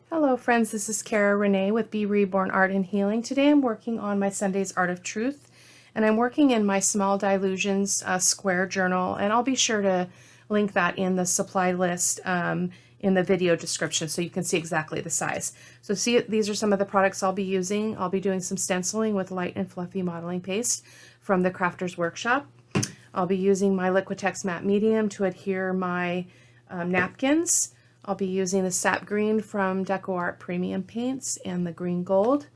Hello friends, this is Cara-Renee with B.Reborn Art and Healing. Today I'm working on my Sunday's Art of Truth, and I'm working in my Small Dilutions square journal, and I'll be sure to link that in the supply list in the video description so you can see exactly the size. So see, these are some of the products I'll be using. I'll be doing some stenciling with light and fluffy modeling paste from the Crafter's Workshop. I'll be using my Liquitex Matte Medium to adhere my napkins. I'll be using the sap green from DecoArt Premium Paints and the green gold.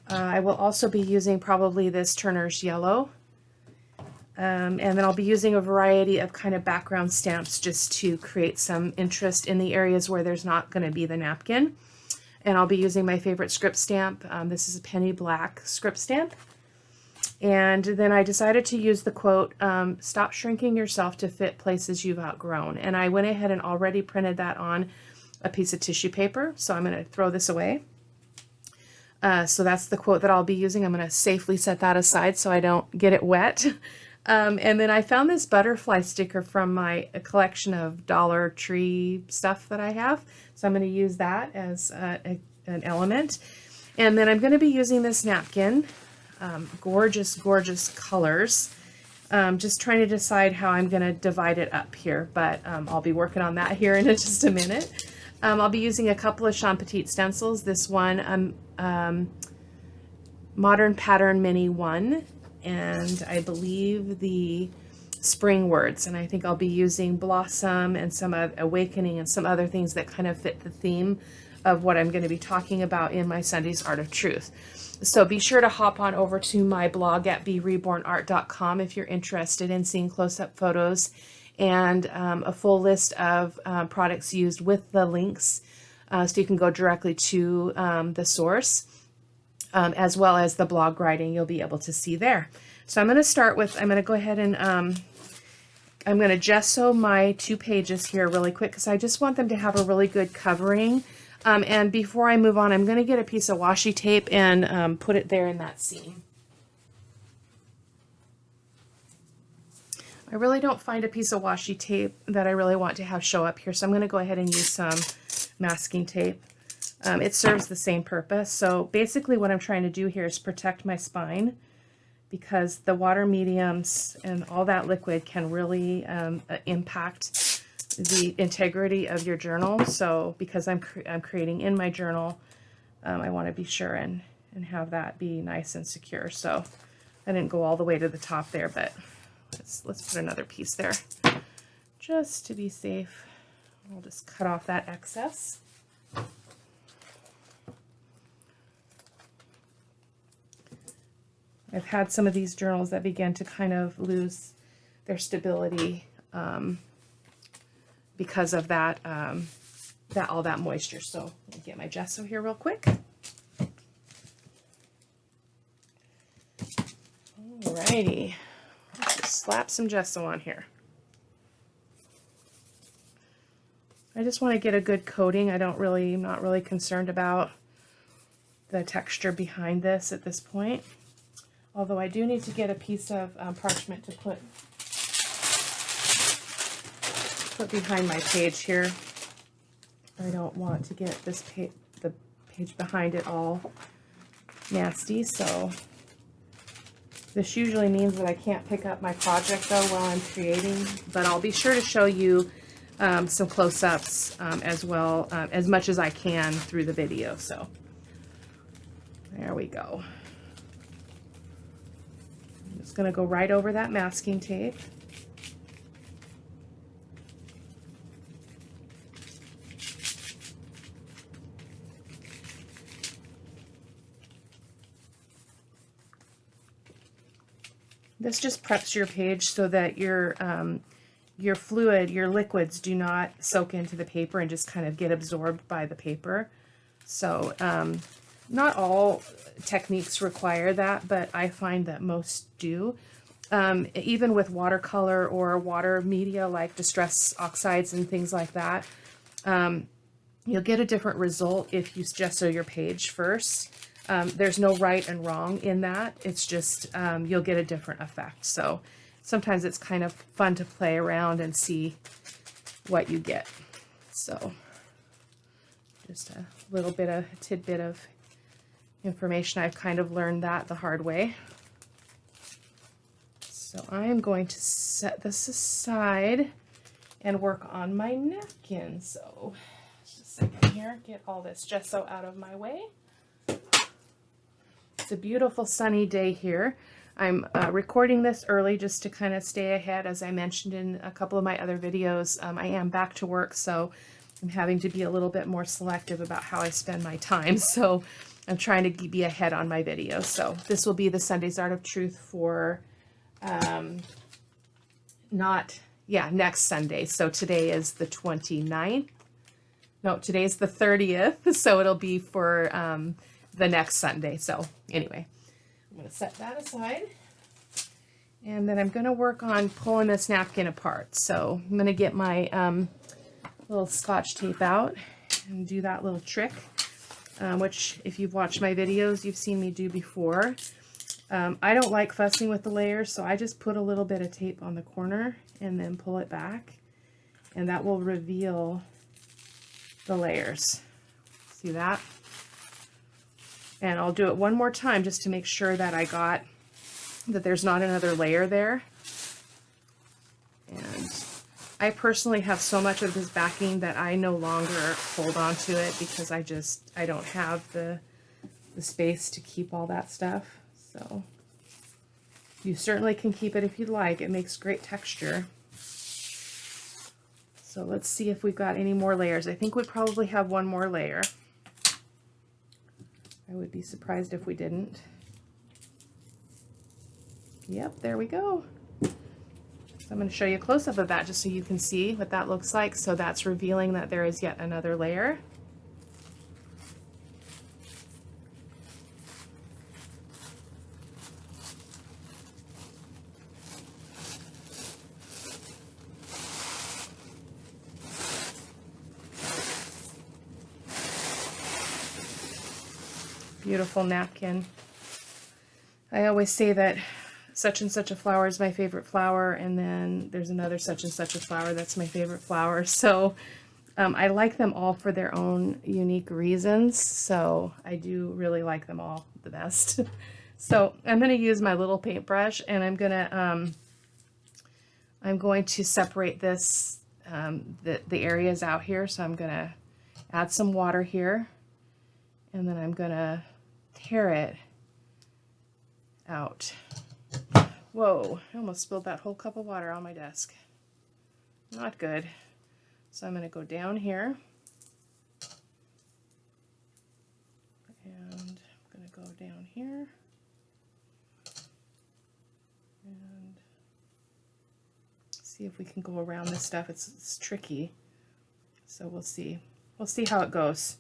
I will also be using probably this Turner's yellow. And then I'll be using a variety of kind of background stamps just to create some interest in the areas where there's not going to be the napkin. And I'll be using my favorite script stamp. This is a penny black script stamp. And then I decided to use the quote, stop shrinking yourself to fit places you've outgrown. And I went ahead and already printed that on a piece of tissue paper. So I'm going to throw this away. So that's the quote that I'll be using. I'm going to safely set that aside so I don't get it wet. And then I found this butterfly sticker from my collection of Dollar Tree stuff that I have. So I'm going to use that as an element. And then I'm going to be using this napkin. Gorgeous, gorgeous colors. Just trying to decide how I'm going to divide it up here, but I'll be working on that here in just a minute. I'll be using a couple of Sean Petit stencils. This one, Modern Pattern Mini 1, and I believe the Spring Words, and I think I'll be using Blossom and some Awakening and some other things that kind of fit the theme of what I'm going to be talking about in my Sunday's Art of Truth. So be sure to hop on over to my blog at B.Rebornart.com if you're interested in seeing close-up photos and a full list of products used with the links so you can go directly to the source, as well as the blog writing you'll be able to see there. So I'm going to start with, I'm going to go ahead and I'm going to gesso my 2 pages here really quick because I just want them to have a really good covering. And before I move on, I'm going to get a piece of washi tape and put it there in that seam. I really don't find a piece of washi tape that I really want to have show up here, so I'm going to go ahead and use some masking tape. It serves the same purpose. So basically what I'm trying to do here is protect my spine because the water mediums and all that liquid can really impact the integrity of your journal. So because I'm creating in my journal, I want to be sure and have that be nice and secure. So I didn't go all the way to the top there, but let's put another piece there just to be safe. I'll just cut off that excess. I've had some of these journals that begin to kind of lose their stability because of that, all that moisture. So let me get my gesso here real quick. Alrighty, let's just slap some gesso on here. I just want to get a good coating. I'm not really concerned about the texture behind this at this point. Although I do need to get a piece of parchment to put behind my page here. I don't want to get this the page behind it all nasty, so this usually means that I can't pick up my project though while I'm creating, but I'll be sure to show you some close-ups as well, as much as I can through the video. So there we go. I'm just going to go right over that masking tape. This just preps your page so that your fluid, your liquids do not soak into the paper and just kind of get absorbed by the paper. So not all techniques require that, but I find that most do. Even with watercolor or water media like distress oxides and things like that, you'll get a different result if you gesso your page first. There's no right and wrong in that. It's just you'll get a different effect. So sometimes it's kind of fun to play around and see what you get. So Just a little bit of a tidbit of information. I've kind of learned that the hard way. So I am going to set this aside and work on my napkin. So just a second here, get all this gesso out of my way. It's a beautiful sunny day here. I'm recording this early just to kind of stay ahead. As I mentioned in a couple of my other videos, I am back to work, so I'm having to be a little bit more selective about how I spend my time. So I'm trying to be ahead on my videos. So this will be the Sunday's Art of Truth for next Sunday. So today is the 29th. No, today's the 30th. So it'll be for the next Sunday. So anyway, I'm going to set that aside. And then I'm going to work on pulling this napkin apart. So I'm going to get my little Scotch tape out and do that little trick, which if you've watched my videos, you've seen me do before. I don't like fussing with the layers, so I just put a little bit of tape on the corner and then pull it back, and that will reveal the layers. See that? And I'll do it one more time just to make sure that that there's not another layer there. And I personally have so much of this backing that I no longer hold on to it because I don't have the space to keep all that stuff. So you certainly can keep it if you'd like. It makes great texture. So let's see if we've got any more layers. I think we probably have one more layer. I would be surprised if we didn't. Yep, there we go. So I'm going to show you a close-up of that just so you can see what that looks like. So that's revealing that there is yet another layer. Beautiful napkin. I always say that such and such a flower is my favorite flower, and then there's another such and such a flower that's my favorite flower. So I like them all for their own unique reasons. So I do really like them all the best. So I'm going to use my little paintbrush, and I'm going to separate this the areas out here. So I'm going to add some water here, and then I'm going to tear it out. Whoa, I almost spilled that whole cup of water on my desk. Not good. So I'm going to go down here, and I'm going to go down here, and see if we can go around this stuff. It's tricky, so we'll see. We'll see how it goes.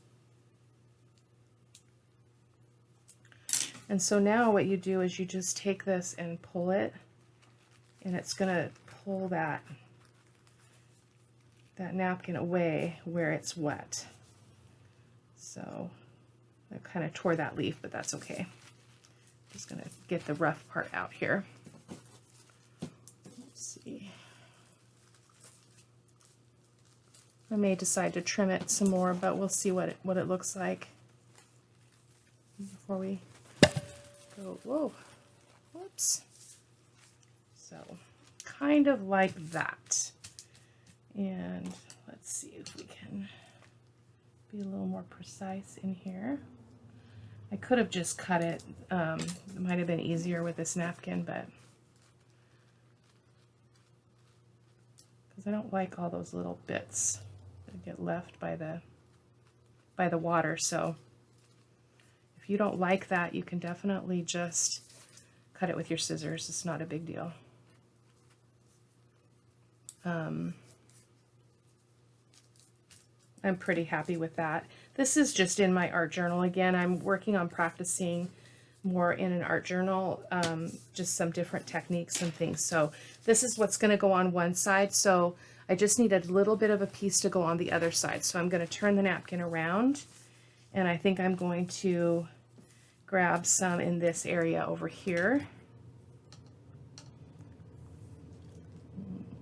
And so now what you do is you just take this and pull it, and it's going to pull that napkin away where it's wet. So I kind of tore that leaf, but that's okay. Just going to get the rough part out here. Let's see. I may decide to trim it some more, but we'll see what it looks like before we go. Whoa, whoops. So kind of like that. And let's see if we can be a little more precise in here. I could have just cut it. It might have been easier with this napkin, but because I don't like all those little bits that get left by the water. So if you don't like that, you can definitely just cut it with your scissors. It's not a big deal. I'm pretty happy with that. This is just in my art journal. Again, I'm working on practicing more in an art journal, just some different techniques and things. So this is what's going to go on one side. So I just need a little bit of a piece to go on the other side. So I'm going to turn the napkin around, and I think I'm going to grab some in this area over here.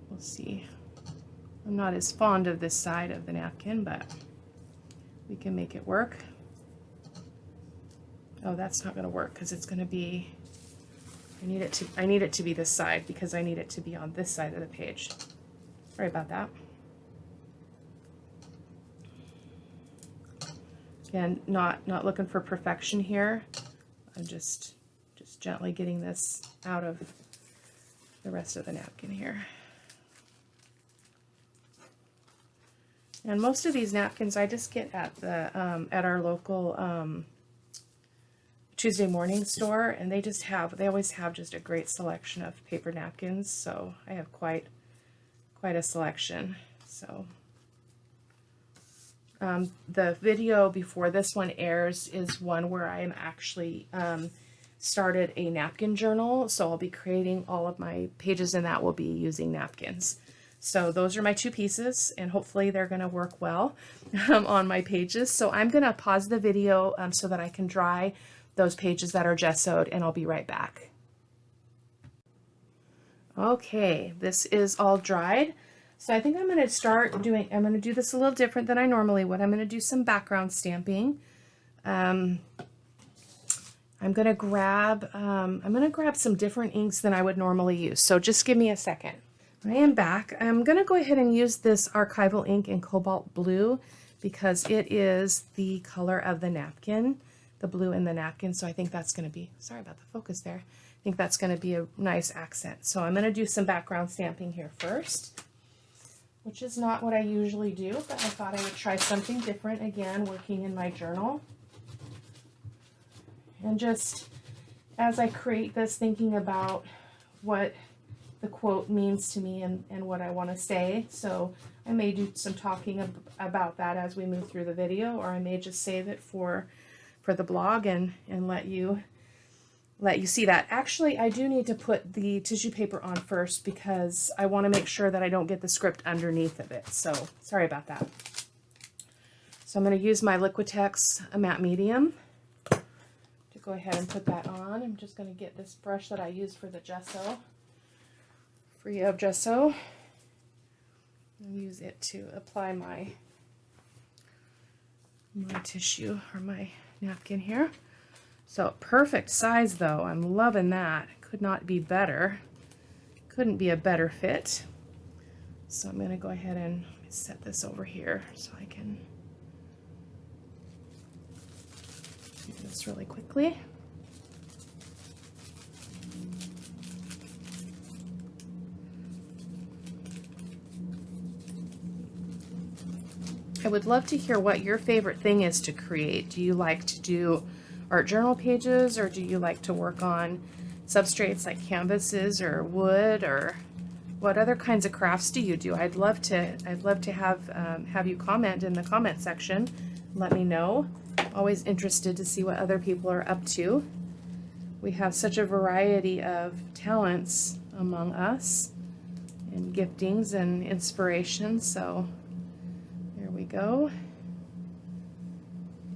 We'll see. I'm not as fond of this side of the napkin, but we can make it work. Oh, that's not going to work because it's going to be, I need it to be this side because I need it to be on this side of the page. Sorry about that. Again, not looking for perfection here. I'm just gently getting this out of the rest of the napkin here. And most of these napkins I just get at the at our local Tuesday morning store, and they always have just a great selection of paper napkins. So I have quite a selection. So the video before this one airs is one where I'm actually started a napkin journal, so I'll be creating all of my pages, and that will be using napkins. So those are my two pieces, and hopefully they're going to work well on my pages. So I'm going to pause the video so that I can dry those pages that are gessoed, and I'll be right back. Okay, this is all dried. So I think I'm going to do this a little different than I normally would. I'm going to do some background stamping. I'm going to grab some different inks than I would normally use. So just give me a second. I am back. I'm going to go ahead and use this archival ink in Cobalt Blue because it is the color of the napkin, the blue in the napkin. So I think that's going to be, sorry about the focus there. I think that's going to be a nice accent. So I'm going to do some background stamping here first, which is not what I usually do, but I thought I would try something different again, working in my journal. And just as I create this, thinking about what the quote means to me and what I want to say. So I may do some talking about that as we move through the video, or I may just save it for the blog and let you see that. Actually, I do need to put the tissue paper on first because I want to make sure that I don't get the script underneath of it. So sorry about that. So I'm going to use my Liquitex Matte Medium to go ahead and put that on. I'm just going to get this brush that I used for the gesso, free of gesso, and use it to apply my tissue or my napkin here. So perfect size though. I'm loving that. Could not be better. Couldn't be a better fit. So I'm going to go ahead and set this over here so I can do this really quickly. I would love to hear what your favorite thing is to create. Do you like to do art journal pages, or do you like to work on substrates like canvases or wood, or what other kinds of crafts do you do? I'd love to have you comment in the comment section. Let me know. Always interested to see what other people are up to. We have such a variety of talents among us, and giftings and inspirations. So there we go.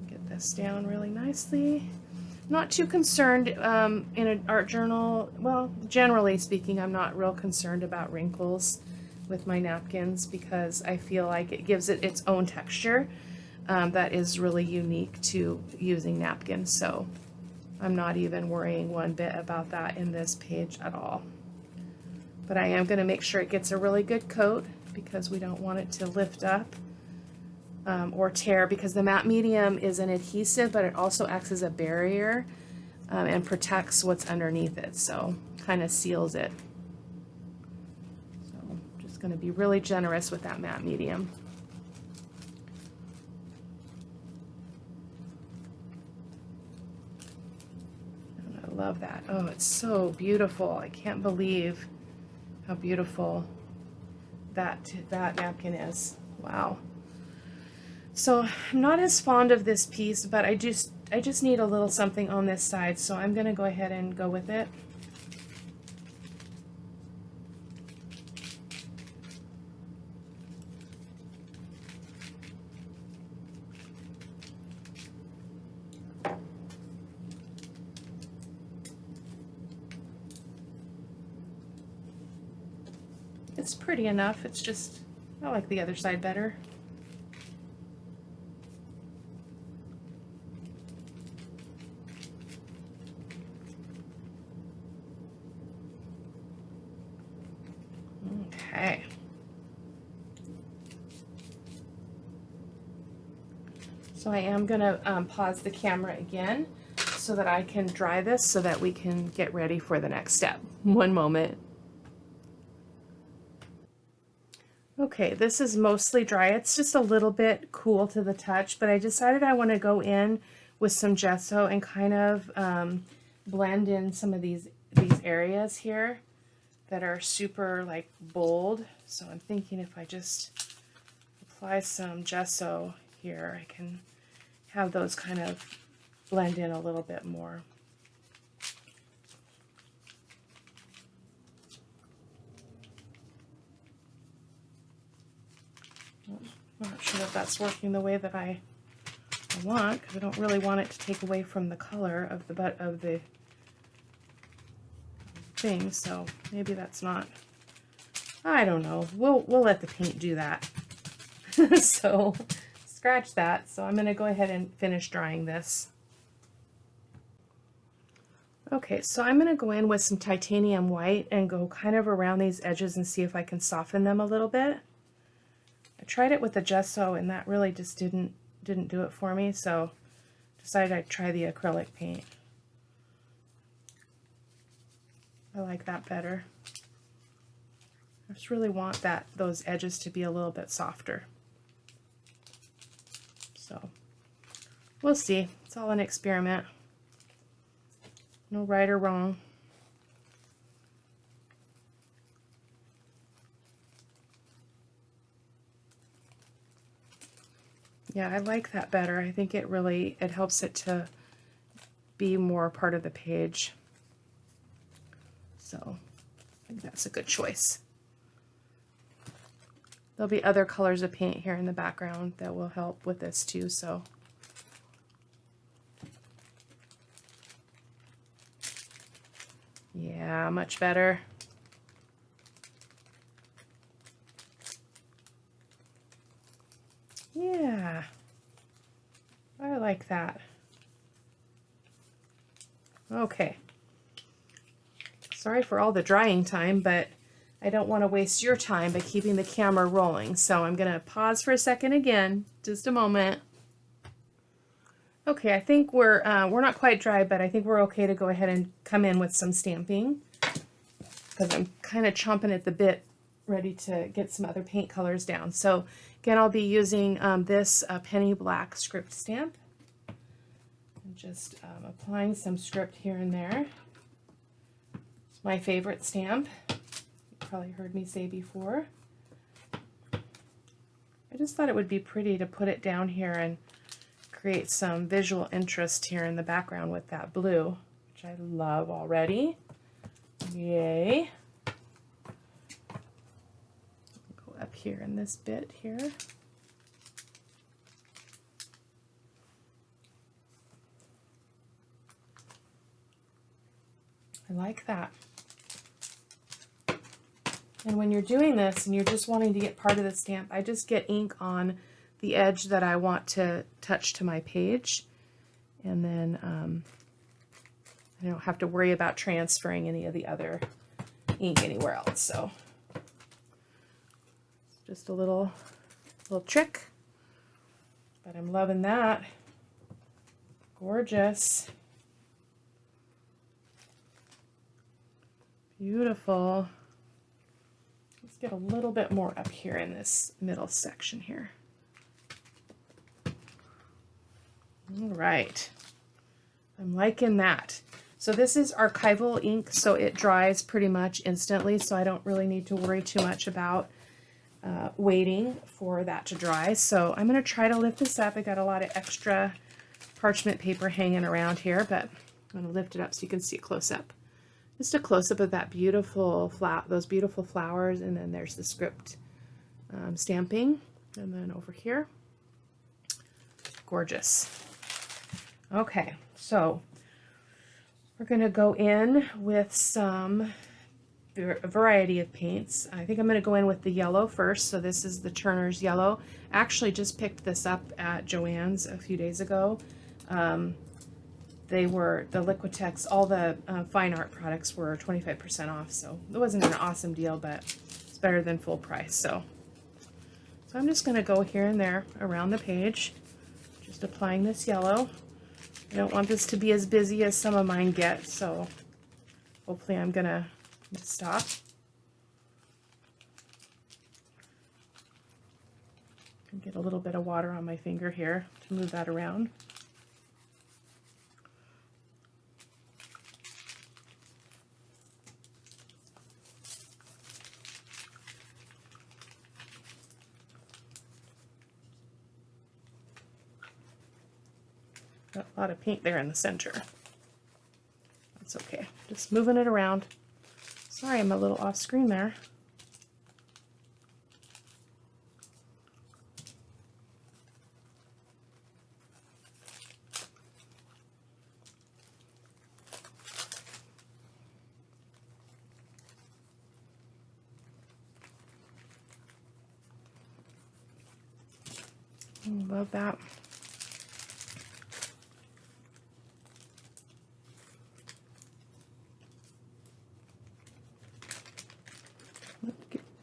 Get this down really nicely. Not too concerned in an art journal. Well, generally speaking, I'm not real concerned about wrinkles with my napkins because I feel like it gives it its own texture that is really unique to using napkins. So I'm not even worrying one bit about that in this page at all. But I am going to make sure it gets a really good coat because we don't want it to lift up or tear, because the matte medium is an adhesive, but it also acts as a barrier and protects what's underneath it, so kind of seals it. So I'm just going to be really generous with that matte medium. And I love that. Oh, it's so beautiful. I can't believe how beautiful that napkin is. Wow. So I'm not as fond of this piece, but I just need a little something on this side, so I'm going to go ahead and go with it. It's pretty enough. It's just, I like the other side better. Okay. So I am going to pause the camera again so that I can dry this so that we can get ready for the next step. One moment. Okay, this is mostly dry. It's just a little bit cool to the touch, but I decided I want to go in with some gesso and kind of blend in some of these areas here that are super like bold. So I'm thinking if I just apply some gesso here, I can have those kind of blend in a little bit more. I'm not sure if that's working the way that I want, because I don't really want it to take away from the color of the thing, so maybe that's not, I don't know. We'll let the paint do that. So scratch that. So I'm going to go ahead and finish drying this. Okay, so I'm going to go in with some titanium white and go kind of around these edges and see if I can soften them a little bit. I tried it with the gesso and that really just didn't do it for me, so decided I'd try the acrylic paint. I like that better. I just really want those edges to be a little bit softer. So we'll see. It's all an experiment. No right or wrong. Yeah, I like that better. I think it helps it to be more part of the page. So I think that's a good choice. There'll be other colors of paint here in the background that will help with this too, so. Yeah, much better. Yeah, I like that. Okay. Sorry for all the drying time, but I don't want to waste your time by keeping the camera rolling. So I'm going to pause for a second again, just a moment. Okay, I think we're not quite dry, but I think we're okay to go ahead and come in with some stamping, because I'm kind of chomping at the bit, ready to get some other paint colors down. So again, I'll be using this penny black script stamp. I'm just applying some script here and there. It's my favorite stamp. You probably heard me say before. I just thought it would be pretty to put it down here and create some visual interest here in the background with that blue, which I love already. Yay. Go up here in this bit here. I like that. And when you're doing this and you're just wanting to get part of the stamp, I just get ink on the edge that I want to touch to my page, and then I don't have to worry about transferring any of the other ink anywhere else. So it's just a little trick, but I'm loving that. Gorgeous. Beautiful. Let's get a little bit more up here in this middle section here. All right. I'm liking that. So this is archival ink, so it dries pretty much instantly, so I don't really need to worry too much about waiting for that to dry. So I'm going to try to lift this up. I got a lot of extra parchment paper hanging around here, but I'm going to lift it up so you can see it close up. Just a close-up of that beautiful those beautiful flowers, and then there's the script stamping, and then over here, gorgeous. Okay, so we're going to go in with a variety of paints. I think I'm going to go in with the yellow first. So this is the Turner's yellow. Actually just picked this up at Joann's a few days ago. They were the Liquitex, all the fine art products were 25% off, so it wasn't an awesome deal, but it's It's better than full price. So I'm just going to go here and there around the page, just applying this yellow. I don't want this to be as busy as some of mine get, so hopefully I'm going to stop. And get a little bit of water on my finger here to move that around. Got a lot of paint there in the center. That's okay. Just moving it around. Sorry, I'm a little off screen there. Love that.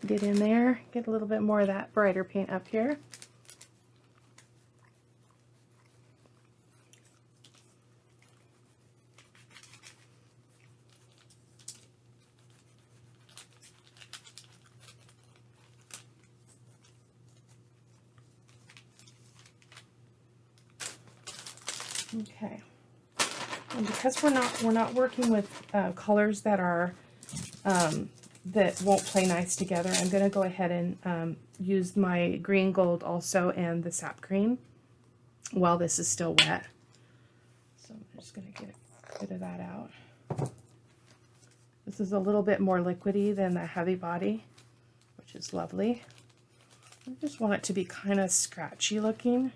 Get in there, get a little bit more of that brighter paint up here. Okay, and because we're not working with colors that are that won't play nice together, I'm going to go ahead and use my green gold also and the sap green while this is still wet. So I'm just going to get a bit of that out. This is a little bit more liquidy than the heavy body, which is lovely. I just want it to be kind of scratchy looking,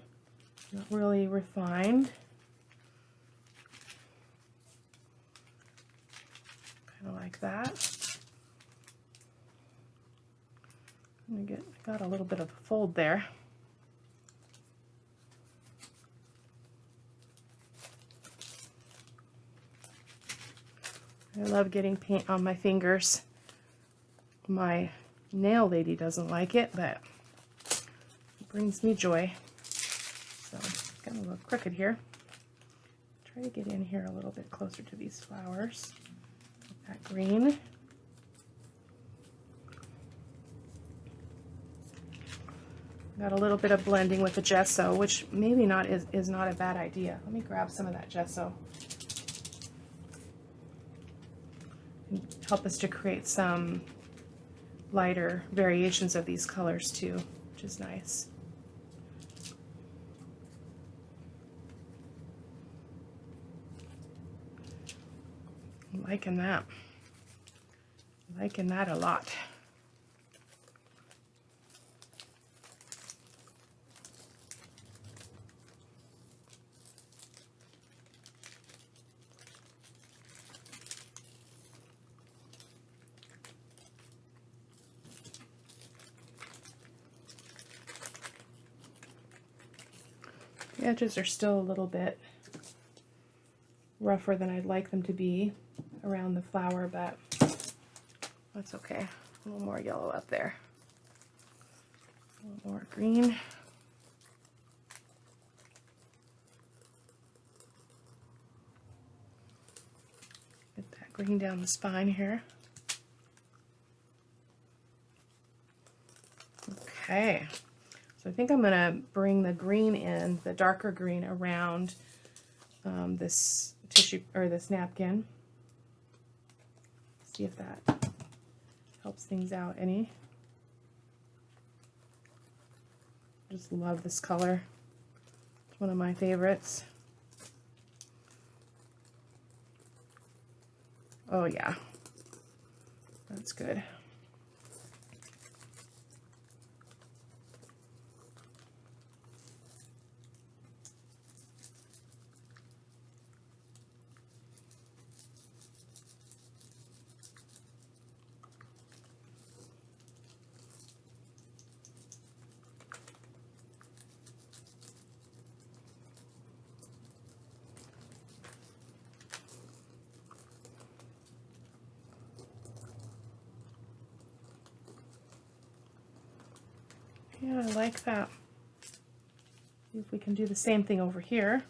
not really refined. Kind of like that. Got a little bit of a fold there. I love getting paint on my fingers. My nail lady doesn't like it, but it brings me joy. So it's getting a little crooked here. Try to get in here a little bit closer to these flowers. That green. Got a little bit of blending with the gesso, which maybe is not a bad idea. Let me grab some of that gesso. Help us to create some lighter variations of these colors too, which is nice. I'm liking that. Liking that a lot. The edges are still a little bit rougher than I'd like them to be around the flower, but that's okay. A little more yellow up there. A little more green. Get that green down the spine here. Okay. So I think I'm going to bring the green in, the darker green, around this tissue or this napkin. See if that helps things out any. Just love this color. It's one of my favorites. Oh yeah, that's good. Yeah, I like that. See if we can do the same thing over here.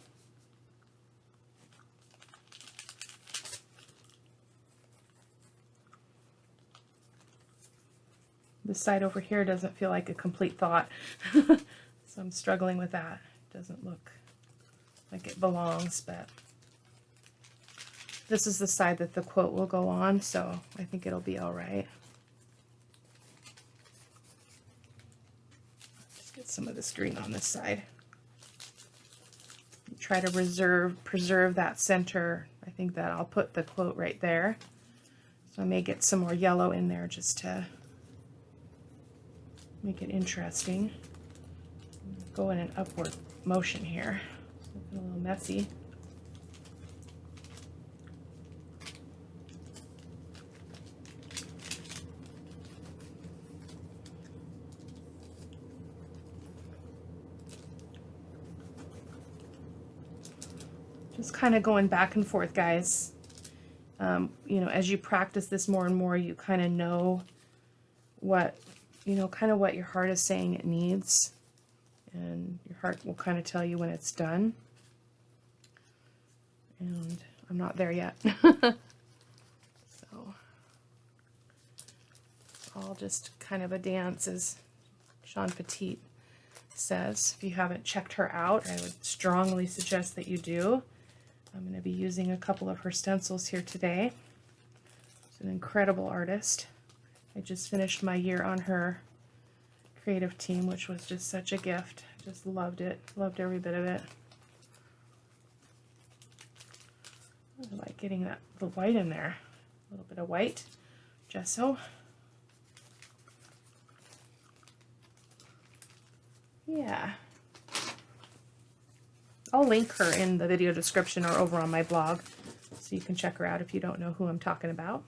This side over here doesn't feel like a complete thought, so I'm struggling with that. It doesn't look like it belongs, but this is the side that the quote will go on, so I think it'll be all right. Let's get some of this green on this side. Try to preserve that center. I think that I'll put the quote right there. So I may get some more yellow in there just to make it interesting. Go in an upward motion here. A little messy. Just kind of going back and forth, guys. You know, as you practice this more and more, you kind of know what, you know, kind of what your heart is saying it needs. And your heart will kind of tell you when it's done. And I'm not there yet. So, all just kind of a dance, as Sean Petit says. If you haven't checked her out, I would strongly suggest that you do. I'm going to be using a couple of her stencils here today. She's an incredible artist. I just finished my year on her creative team, which was just such a gift. Just loved it. Loved every bit of it. I like getting that the white in there. A little bit of white gesso. Yeah. I'll link her in the video description or over on my blog, so you can check her out if you don't know who I'm talking about.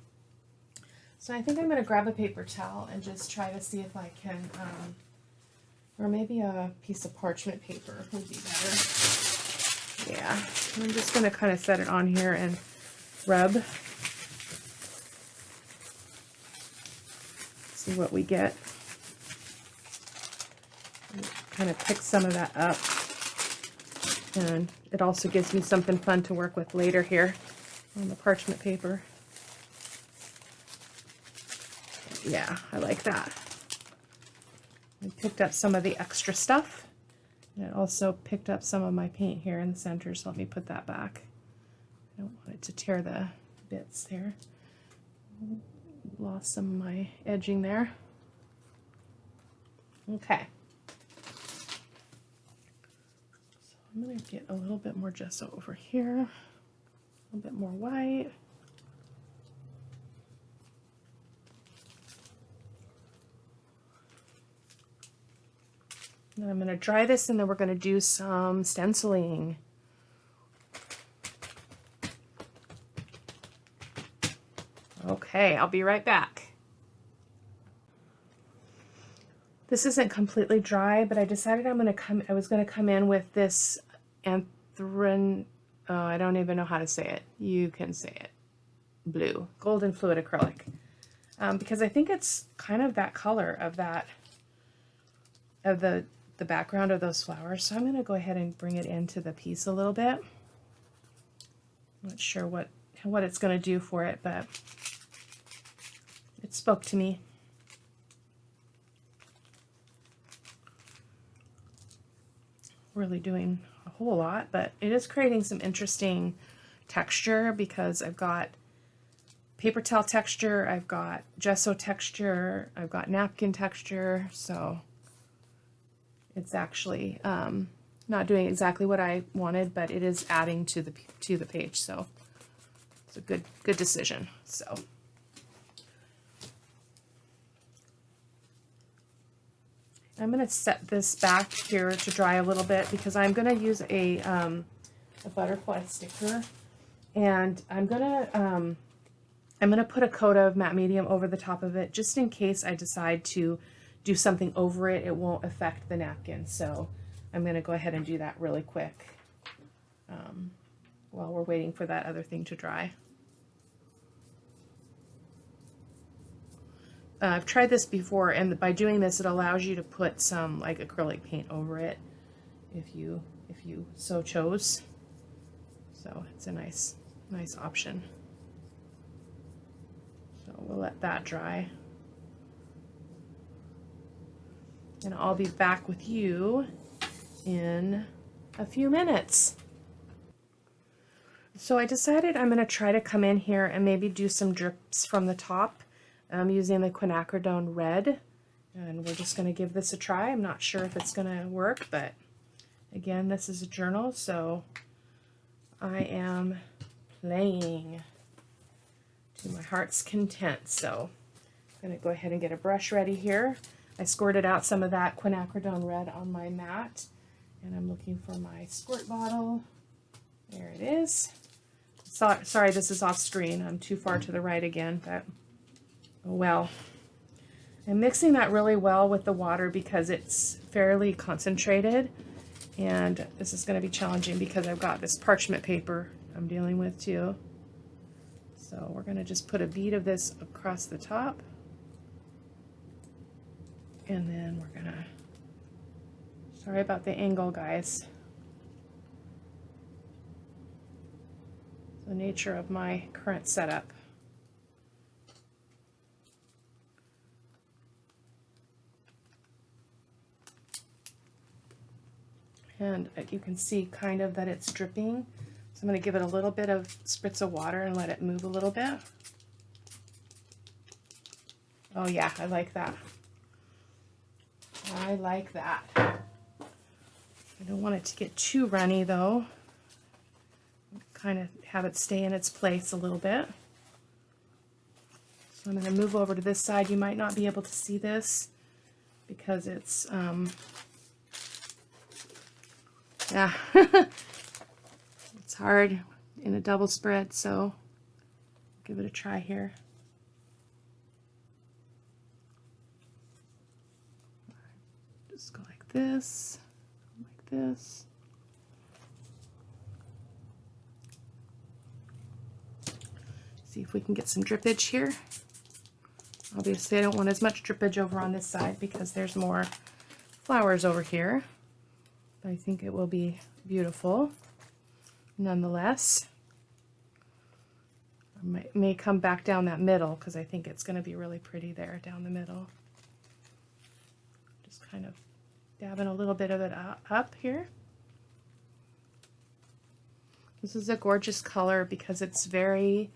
So I think I'm going to grab a paper towel and just try to see if I can, or maybe a piece of parchment paper would be better. Yeah, I'm just going to kind of set it on here and rub. See what we get. Kind of pick some of that up. And it also gives me something fun to work with later here on the parchment paper. Yeah, I like that. I picked up some of the extra stuff. And it also picked up some of my paint here in the center, so let me put that back. I don't want it to tear the bits there. Lost some of my edging there. Okay. I'm going to get a little bit more gesso over here, a little bit more white. And I'm going to dry this, and then we're going to do some stenciling. Okay, I'll be right back. This isn't completely dry, but I decided I was going to come in with this Anthraquinone, I don't even know how to say it. You can say it. Blue, golden fluid acrylic. Because I think it's kind of that color of that, of the background of those flowers. So I'm going to go ahead and bring it into the piece a little bit. I'm not sure what it's going to do for it, but it spoke to me. Really doing a whole lot, but it is creating some interesting texture because I've got paper towel texture, I've got gesso texture, I've got napkin texture, so it's actually not doing exactly what I wanted, but it is adding to the page, so it's a good decision. So I'm going to set this back here to dry a little bit because I'm going to use a butterfly sticker, and I'm going to put a coat of matte medium over the top of it just in case I decide to do something over it. It won't affect the napkin, so I'm going to go ahead and do that really quick while we're waiting for that other thing to dry. I've tried this before, and by doing this, it allows you to put some like acrylic paint over it if you so chose. So it's a nice option. So we'll let that dry. And I'll be back with you in a few minutes. So I decided I'm going to try to come in here and maybe do some drips from the top using the quinacridone red. And we're just going to give this a try. I'm not sure if it's going to work, but again, this is a journal, so I am playing to my heart's content. So I'm going to go ahead and get a brush ready here. I squirted out some of that quinacridone red on my mat, and I'm looking for my squirt bottle. There it is. Sorry, this is off screen. I'm too far to the right again, but oh well. I'm mixing that really well with the water because it's fairly concentrated, and this is going to be challenging because I've got this parchment paper I'm dealing with too. So we're going to just put a bead of this across the top. And then we're gonna, sorry about the angle, guys. The nature of my current setup. And you can see kind of that it's dripping. So I'm gonna give it a little bit of spritz of water and let it move a little bit. Oh yeah, I like that. I like that. I don't want it to get too runny though. Kind of have it stay in its place a little bit. So I'm going to move over to this side. You might not be able to see this because it's, yeah, it's hard in a double spread, so give it a try here. Just go like this, like this. See if we can get some drippage here. Obviously, I don't want as much drippage over on this side because there's more flowers over here. But I think it will be beautiful nonetheless. I may come back down that middle because I think it's going to be really pretty there down the middle. Just kind of dabbing a little bit of it up here. This is a gorgeous color because it's very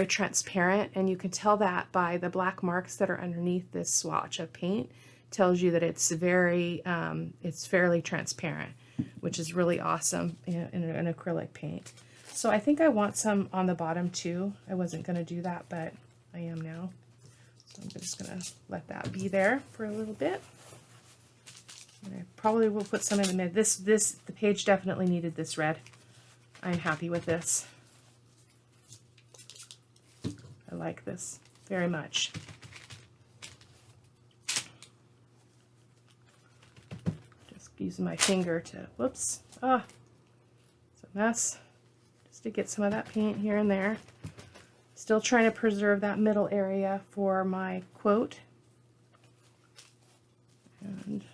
transparent, and you can tell that by the black marks that are underneath this swatch of paint. Tells you that it's it's fairly transparent, which is really awesome in an acrylic paint. So I think I want some on the bottom too. I wasn't going to do that, but I am now. So I'm just going to let that be there for a little bit. And I probably will put some in the mid. The page definitely needed this red. I'm happy with this. I like this very much. Just using my finger to, whoops, it's a mess. Just to get some of that paint here and there. Still trying to preserve that middle area for my quote. And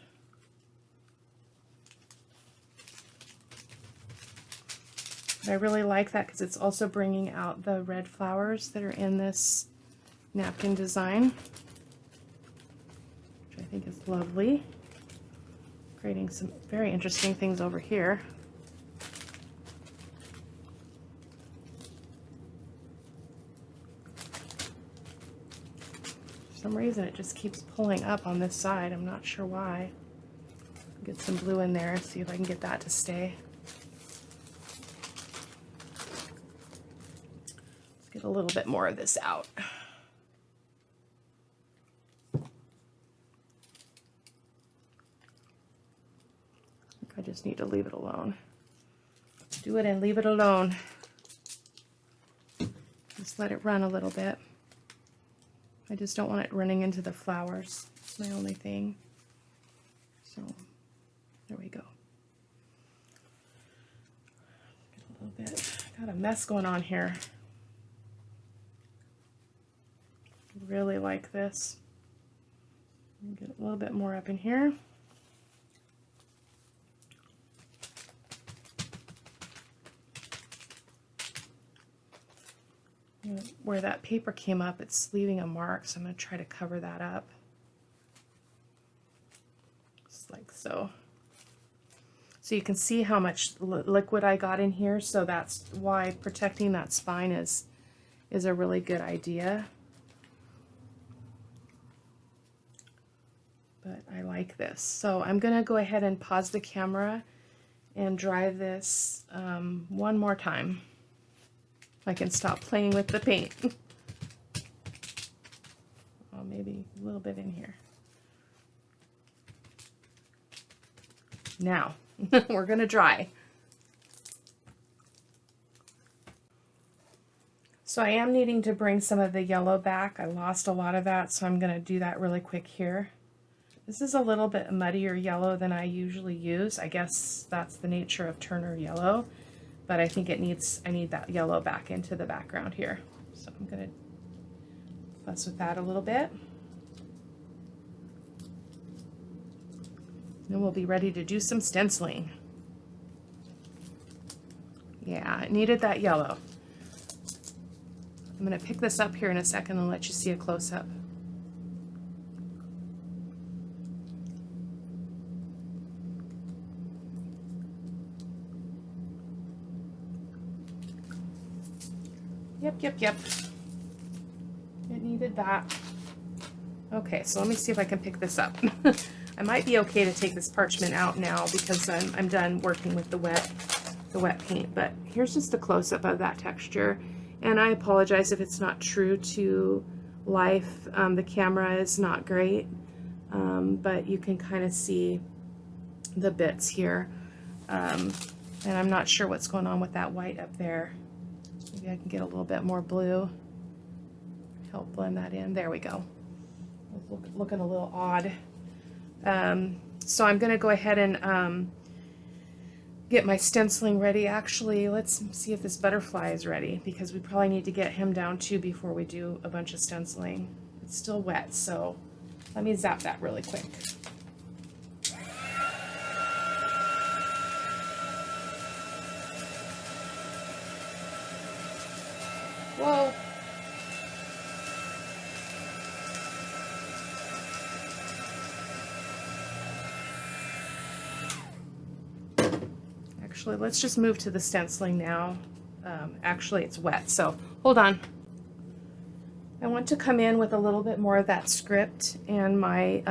I really like that because it's also bringing out the red flowers that are in this napkin design, which I think is lovely. Creating some very interesting things over here. For some reason it just keeps pulling up on this side. I'm not sure why. Get some blue in there and see if I can get that to stay. Get a little bit more of this out. I just need to leave it alone. Do it and leave it alone. Just let it run a little bit. I just don't want it running into the flowers. That's my only thing. So there we go. Get a little bit. Got a mess going on here. Really like this. Get a little bit more up in here. Where that paper came up, it's leaving a mark, so I'm going to try to cover that up. Just like so. So you can see how much liquid I got in here, so that's why protecting that spine is a really good idea. But I like this. So I'm going to go ahead and pause the camera and dry this one more time. I can stop playing with the paint. Oh, maybe a little bit in here. Now, we're going to dry. So I am needing to bring some of the yellow back. I lost a lot of that, so I'm going to do that really quick here. This is a little bit muddier yellow than I usually use. I guess that's the nature of Turner yellow, but I think I need that yellow back into the background here. So I'm going to fuss with that a little bit. Then we'll be ready to do some stenciling. Yeah, it needed that yellow. I'm going to pick this up here in a second and let you see a close-up. Yep. It needed that. Okay, so let me see if I can pick this up. I might be okay to take this parchment out now because I'm done working with the wet paint, but here's just a close-up of that texture. And I apologize if it's not true to life. The camera is not great, but you can kind of see the bits here. And I'm not sure what's going on with that white up there. Maybe I can get a little bit more blue. Help blend that in. There we go. It's looking a little odd. So I'm going to go ahead and get my stenciling ready. Actually, let's see if this butterfly is ready, because we probably need to get him down too before we do a bunch of stenciling. It's still wet, so let me zap that really quick. Whoa. Actually, let's just move to the stenciling now. Actually, it's wet, so hold on. I want to come in with a little bit more of that script and my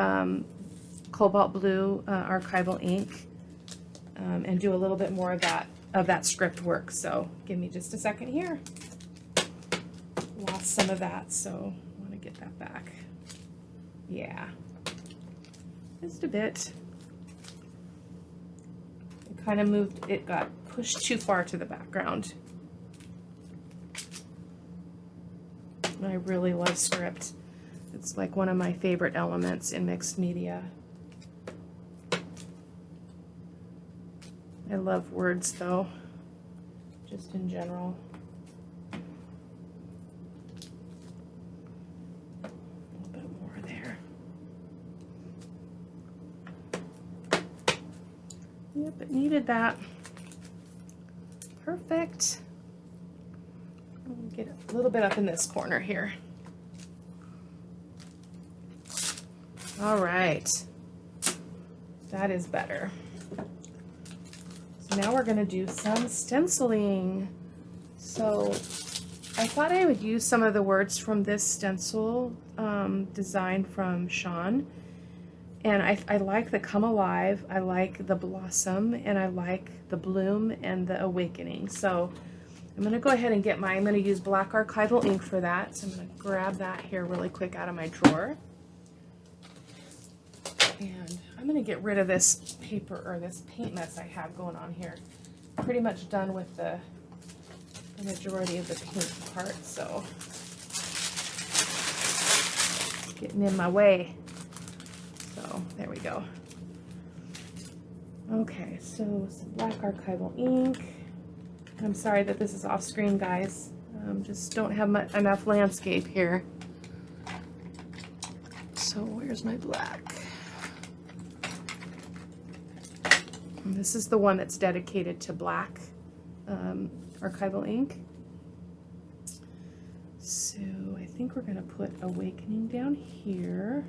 cobalt blue archival ink, and do a little bit more of that script work. So give me just a second here. Lost some of that, so I want to get that back. Yeah, just a bit. It kind of moved, it got pushed too far to the background. I really love script. It's like one of my favorite elements in mixed media. I love words though, just in general. Yep, it needed that. Perfect. Get a little bit up in this corner here. All right. That is better. So now we're going to do some stenciling. So I thought I would use some of the words from this stencil design from Sean. And I like the Come Alive, I like the Blossom, and I like the Bloom and the Awakening. So I'm going to go ahead and get I'm going to use black archival ink for that. So I'm going to grab that here really quick out of my drawer. And I'm going to get rid of this paper, or this paint mess I have going on here. Pretty much done with the majority of the paint part, so it's getting in my way. So there we go. Okay, so some black archival ink. I'm sorry that this is off screen, guys. Just don't have enough landscape here. Where's my black? And this is the one that's dedicated to black archival ink. So I think we're going to put Awakening down here.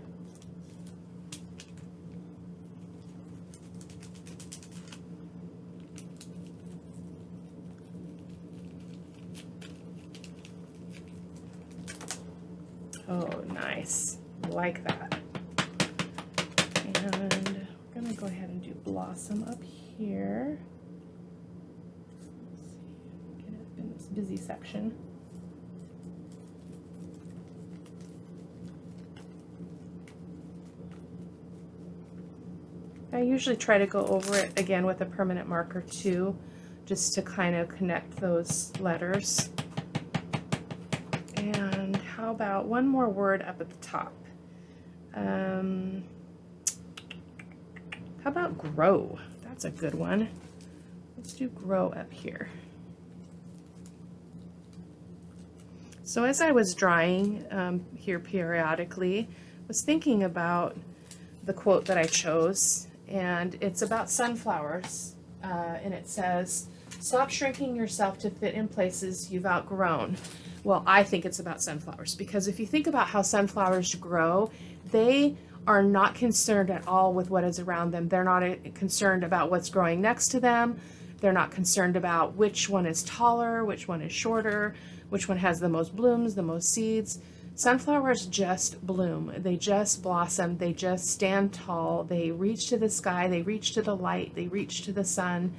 Oh, nice. Like that. And we're going to go ahead and do Blossom up here. Let's see, get it in this busy section. I usually try to go over it again with a permanent marker too, just to kind of connect those letters. And how about one more word up at the top? How about Grow? That's a good one. Let's do Grow up here. So as I was drawing here periodically, I was thinking about the quote that I chose, and it's about sunflowers, and it says, "Stop shrinking yourself to fit in places you've outgrown." Well, I think it's about sunflowers, because if you think about how sunflowers grow, they are not concerned at all with what is around them. They're not concerned about what's growing next to them. They're not concerned about which one is taller, which one is shorter, which one has the most blooms, the most seeds. Sunflowers just bloom. They just blossom. They just stand tall. They reach to the sky. They reach to the light. They reach to the sun,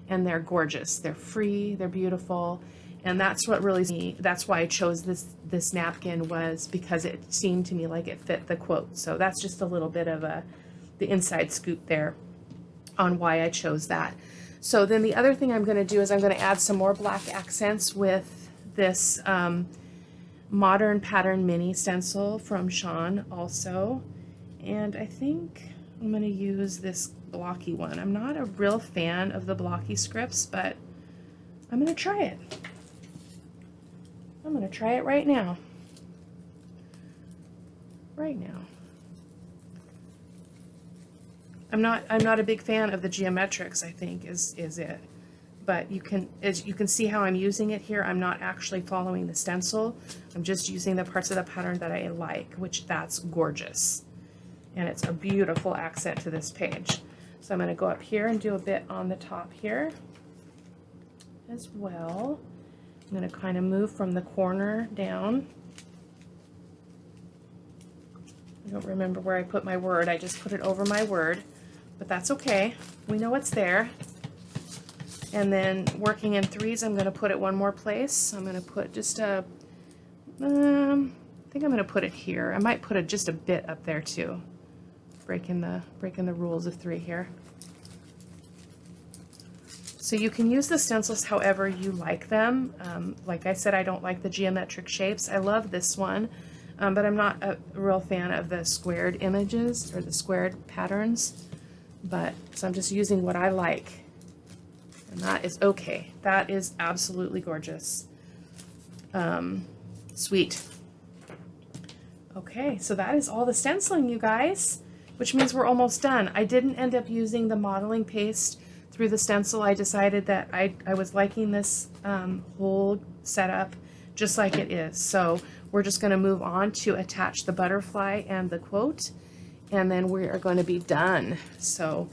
and they're gorgeous. They're free. They're beautiful. And that's what really, that's why I chose this napkin, was because it seemed to me like it fit the quote. So that's just a little bit of the inside scoop there on why I chose that. So then the other thing I'm going to do is I'm going to add some more black accents with this Modern Pattern Mini stencil from Sean also. And I think I'm going to use this blocky one. I'm not a real fan of the blocky scripts, but I'm going to try it. I'm going to try it right now. Right now. I'm not a big fan of the geometrics, I think is it. But as you can see how I'm using it here, I'm not actually following the stencil. I'm just using the parts of the pattern that I like, which that's gorgeous. And it's a beautiful accent to this page. So I'm going to go up here and do a bit on the top here as well. I'm going to kind of move from the corner down. I don't remember where I put my word. I just put it over my word, but that's okay. We know it's there. And then working in threes, I'm going to put it one more place. I'm going to put just a, I think I'm going to put it here. I might put just a bit up there too. Breaking the rules of three here. So you can use the stencils however you like them. Like I said, I don't like the geometric shapes. I love this one, but I'm not a real fan of the squared images or the squared patterns. So I'm just using what I like. And that is okay. That is absolutely gorgeous. Sweet. Okay, so that is all the stenciling, you guys, which means we're almost done. I didn't end up using the modeling paste through the stencil. I decided that I was liking this whole setup just like it is. So we're just going to move on to attach the butterfly and the quote, and then we are going to be done. So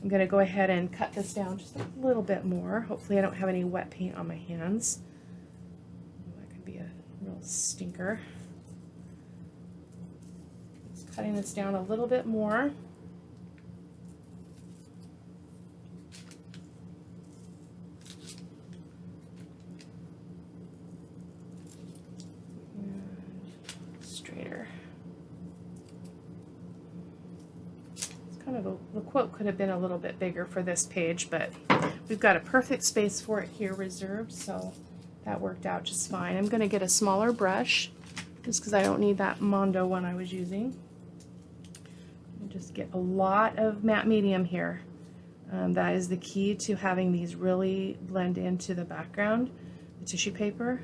I'm going to go ahead and cut this down just a little bit more. Hopefully I don't have any wet paint on my hands. That could be a real stinker. Just cutting this down a little bit more. And straighter. The quote could have been a little bit bigger for this page, but we've got a perfect space for it here reserved, so that worked out just fine. I'm going to get a smaller brush just because I don't need that Mondo one I was using. And just get a lot of matte medium here. That is the key to having these really blend into the background, the tissue paper.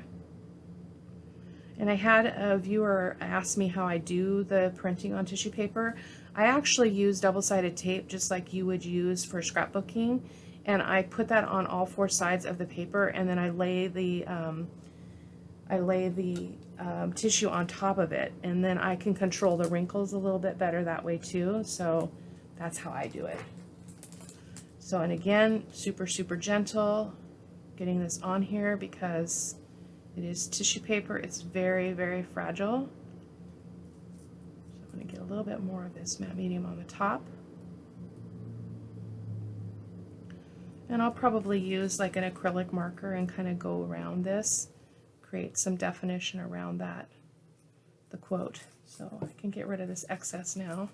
And I had a viewer ask me how I do the printing on tissue paper. I actually use double-sided tape just like you would use for scrapbooking, and I put that on all 4 sides of the paper, and then I lay the tissue on top of it, and then I can control the wrinkles a little bit better that way too. So that's how I do it. So, and again, super gentle getting this on here because it is tissue paper. It's very, very fragile. So I'm going to get a little bit more of this matte medium on the top. And I'll probably use like an acrylic marker and kind of go around this, create some definition around that, the quote. So I can get rid of this excess now.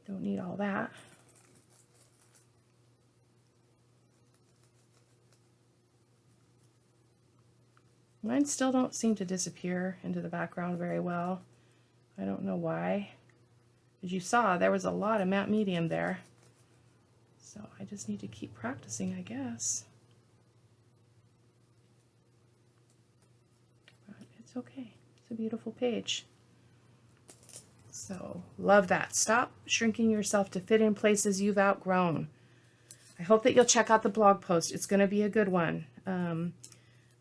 Don't need all that. Mine still don't seem to disappear into the background very well. I don't know why. As you saw, there was a lot of matte medium there. So I just need to keep practicing, I guess. But it's okay. It's a beautiful page. So, love that. Stop shrinking yourself to fit in places you've outgrown. I hope that you'll check out the blog post. It's going to be a good one.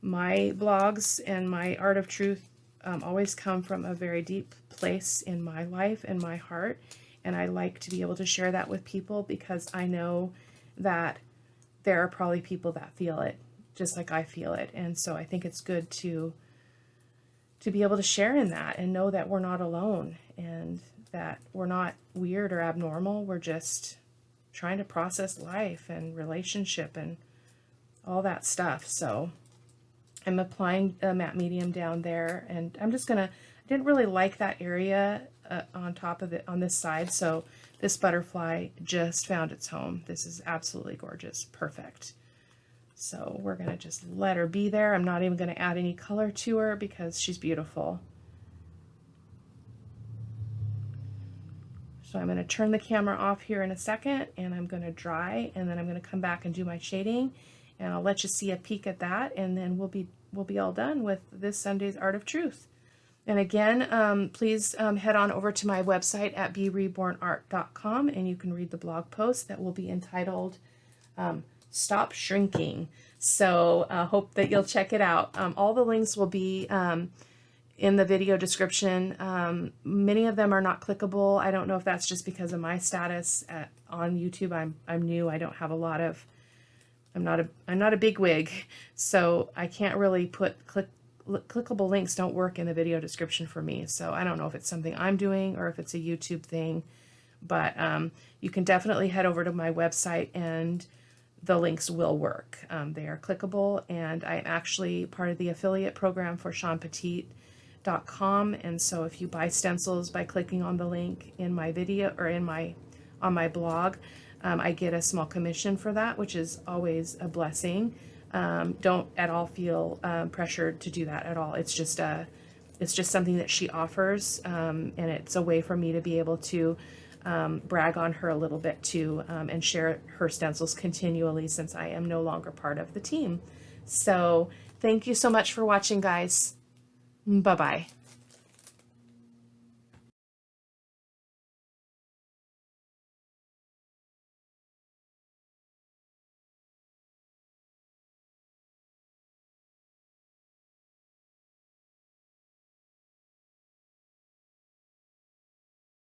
My blogs and my Art of Truth always come from a very deep place in my life and my heart, and I like to be able to share that with people because I know that there are probably people that feel it just like I feel it, and so I think it's good to be able to share in that and know that we're not alone and that we're not weird or abnormal. We're just trying to process life and relationship and all that stuff. So I'm applying a matte medium down there, and I'm just gonna, I didn't really like that area on top of it on this side, so this butterfly just found its home. This is absolutely gorgeous, perfect. So we're gonna just let her be there. I'm not even gonna add any color to her because she's beautiful. So I'm gonna turn the camera off here in a second, and I'm gonna dry, and then I'm gonna come back and do my shading, and I'll let you see a peek at that, and then we'll be all done with this Sunday's Art of Truth. And again, please head on over to my website at B.Rebornart.com, and you can read the blog post that will be entitled Stop Shrinking. So hope that you'll check it out. All the links will be in the video description. Many of them are not clickable. I don't know if that's just because of my status on YouTube. I'm new. I don't have a lot of, I'm not a big wig, so I can't really put clickable links don't work in the video description for me. So I don't know if it's something I'm doing or if it's a YouTube thing, but you can definitely head over to my website and the links will work. They are clickable, and I'm actually part of the affiliate program for SeanPetite.com, and so if you buy stencils by clicking on the link in my video or on my blog, I get a small commission for that, which is always a blessing. Don't at all feel pressured to do that at all. It's just something that she offers, and it's a way for me to be able to brag on her a little bit too, and share her stencils continually since I am no longer part of the team. So thank you so much for watching, guys. Bye-bye.